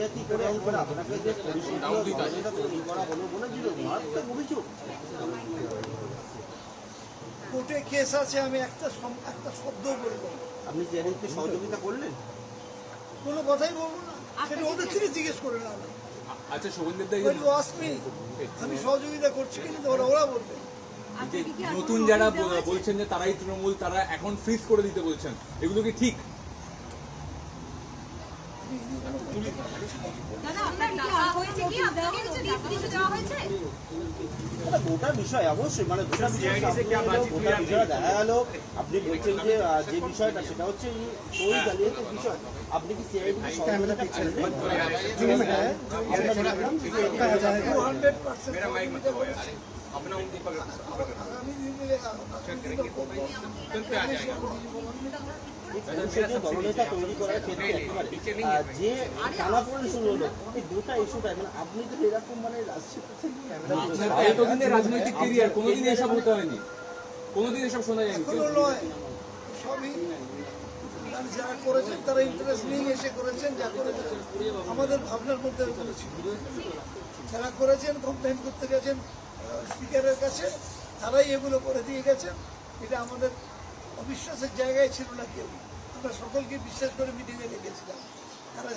জালিয়াতি করে আপনাকে যে পরিষেবা তৈরি করা হলো বলে মারাত্মক অভিযোগ। কোর্টে কেস আছে, আমি একটা শব্দ বলবো। আপনি চেয়ারম্যানকে সহযোগিতা করলেন? কোনো কথাই বলবো না, সেটা ওদের থেকে জিজ্ঞেস করে না। আচ্ছা শোভনদেব দা, আমি সহযোগিতা করছি কিন্তু ওরা বলবে। নতুন যারা বলছেন যে তারাই তৃণমূল, তারা এখন ফ্রিজ করে দিতে বলছেন, এগুলো কি ঠিক? গোটা বিষয় অবশ্যই মানে গোটা বিষয় দেখা গেল। আপনি বলছেন যে যে বিষয়টা সেটা হচ্ছে ওই জালিয়াতির বিষয়। আপনি কি সিআইডি দলনেতা তৈরি করার ক্ষেত্রে একেবারে যে টানাপোড়েন শুরু হলো এই গোটা ইস্যুটাই, মানে আপনি তো এরকম মানে রাজনৈতিক ক্যারিয়ার কোনোদিন এসব হতে হয়নি, কোনোদিন এসব শোনা যায়নি। সবই যারা করেছেন তারা ইন্টারেস্ট নিয়ে এসে করেছেন, যা করেছেন আমাদের ভাবনার মধ্যে করেছিল। যারা করেছেন কমপ্লেন করতে গেছেন স্পিকারের কাছে, তারাই এগুলো করে দিয়ে গেছেন। এটা আমাদের অবিশ্বাসের জায়গায় ছিল না কেউ, আমরা সকলকে বিশ্বাস করে মিটিংয়ে রেখেছিলাম।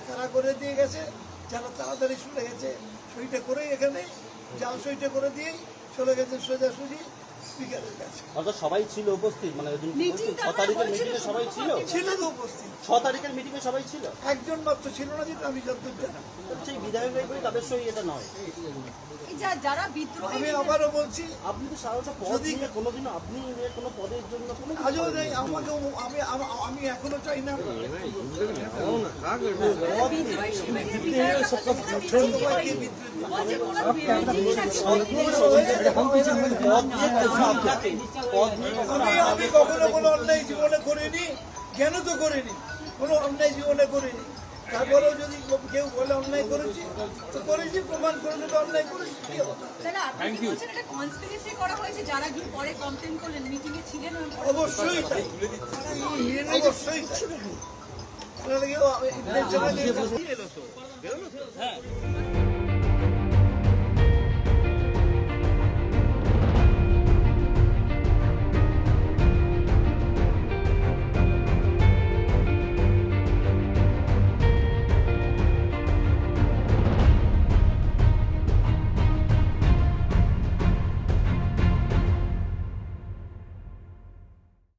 তারা করে দিয়ে গেছে, যারা তাড়াতাড়ি চলে গেছে সইটা করেই এখানে জাল সইটা করে দিয়েই চলে গেছেন সোজাসুজি স্পিকারের কাছে। অর্থাৎ সবাই ছিল উপস্থিত, মানে 6 তারিখের মিটিংয়ে সবাই ছিল? ছিল তো উপস্থিত, 6 তারিখের মিটিংয়ে সবাই ছিল, একজন মাত্র ছিল না, যেটা আমি যতদূর জানি। সেই বিধায়ক তাদের সই এটা নয়। যারা বিদ্রোহী, আমি আবারও বলছি, আপনি তো সারাটা পদ নিয়ে কোনোদিনও আপনি কোনো পদের জন্য কোনো কাজও নেই আমাকে। আমি এখনো চাই না আমি কখনো কোনো অন্যায় জীবনে করিনি, কেন তো করিনি, কোনো অন্যায় জীবনে করিনি। তারপরেও যদি কেউ বলে অন্যায় করেছি তো করেছি, প্রমাণ করে দেবে অন্যায় করেছি। অবশ্যই অবশ্যই।